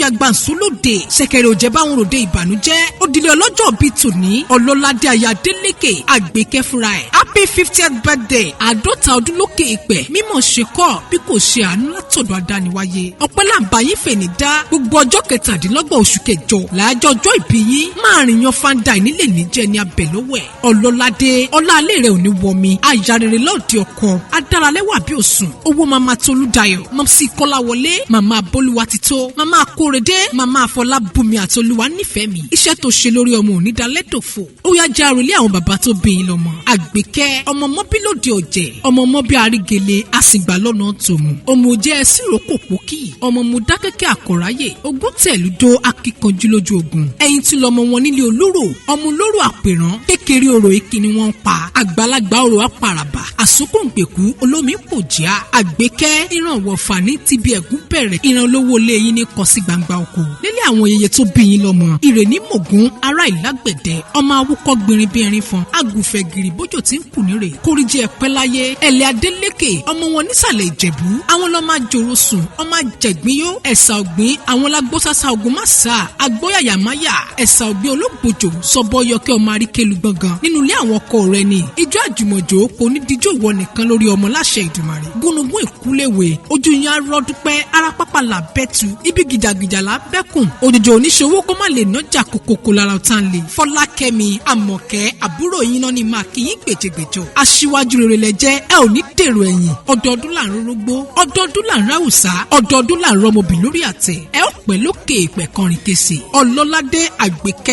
agbansolóde ṣẹ̀kẹ̀rẹ̀ òjẹ́ báwọn ròde ìbànújẹ́ òdìlẹ̀ ọlọ́jọ́ bíi tòní ọlọ́ládé aya Adélékè Àgbékẹ́ fúnra ẹ̀ happy 50th birthday 50 ọdún lókè ìpẹ́ mímọ̀ ṣe kọ́ bí kò ṣe àánú látọ̀dọ̀ adániwáyé ọpẹ́ làǹbáyé fèní dá gbogbo ọjọ́ 17 oṣù kẹjọ làájọ́ ọjọ́ ìbí yín máa rìn yan fanda ìnílẹ̀ níjẹ́ ní abẹ lọ́wọ́ ẹ̀ ọlọ́ládé ọláalé rẹ̀ ò ní wọmi aya rere lọ́ọ̀dẹ ọkọ adáralẹ́wà bí òsùn owó mama Tolúdayọ̀ mọ́sí Kọ́láwọlé mama Bolúwatító mama Kórèdé mama Afọlábùnmi àtolúwa nífẹ̀ẹ́ mi iṣẹ́ tó ṣe lórí ọmọ òní dalẹ́dòfò ó yá jẹ́ àròlé àwọn bàbá tó bí yín lọ́mọ Àgbékẹ́ ọmọ mọ́bí lóde ọ̀jẹ̀ ọmọ mọ́bí àrígele àsìgbà lọ́nà tòmù ọmọ òjẹ́ ẹ̀sìnrókò pókì ọmọ mo dákẹ́kẹ́ àkọ́ráyè ogún tẹ̀lúdó akíkanjú lójú ogun ẹ̀yìn tí lọ́mọ wọn nílé olóró ọmọ olóró àpèrán kékeré orò ìkíni wọn pa àgbàlagbà orò àpàràbà àsokòǹgbèkú olómi pòjíà Àgbékẹ́ ìrànwọ́ fani ti bí ẹ̀gún bẹ̀rẹ̀ ìrànlọ́wọ́ lé yín ní kọ́ sí gbangba oko nílé àwọn yẹyẹ tó bí yín lọ́mọ ìrèní mògún ará ìlágbẹ̀dẹ ọmọ awúkọ́ gbìnrin bí erin fọn agùnfẹ̀ gìrì bójò tí ń kù nírè kórìjẹ ẹ̀pẹ́ láyé ẹ̀lẹ́ Adélékè ọmọ wọn nísàlẹ̀ Ìjẹ̀bú àwọn lọ́ọ́ máa jòrò sùn ọmọ àjẹgbínyó ẹ̀sà ògbín àwọn lágbósásá ogun má sá agbóyàyàmáyà ẹ̀sà ògbín olóògbòjò sọ́bọ́yọkẹ́ ọmọ àríkèlú gbọ̀ngàn nínú ilé àwọn ọkọ rẹ ni ìjọ àjùmọ̀jò kò ní díjọ́ ìwọ nìkan lórí ọmọ láṣẹ Ìdùmarè gúnugún ìkúléwé ojú yẹn arọ́dúpẹ́ arápápá là bẹ́tu ibi gìjàgìjà là bẹ́kùn òjòjò oníṣòwò kó má lè nọ́jà kòkòkò lára ọ̀tá ń lè Fọlákẹ́mi Àmọ̀kẹ́ àbúrò yín náà ni máa kí yín gbèjègbèjọ aṣíwájú rere lẹ jẹ́ ẹ ò ní dèrò ẹ̀yìn ọdọọdún là ń rórógbó ọdọọdún là ń ráwùsá ọdọọdún là ń rọmọbì lórí àtẹ ẹ ó pẹ́ lókè ìpẹ́ kọrin kése Ọlọ́ládé Àgbékẹ́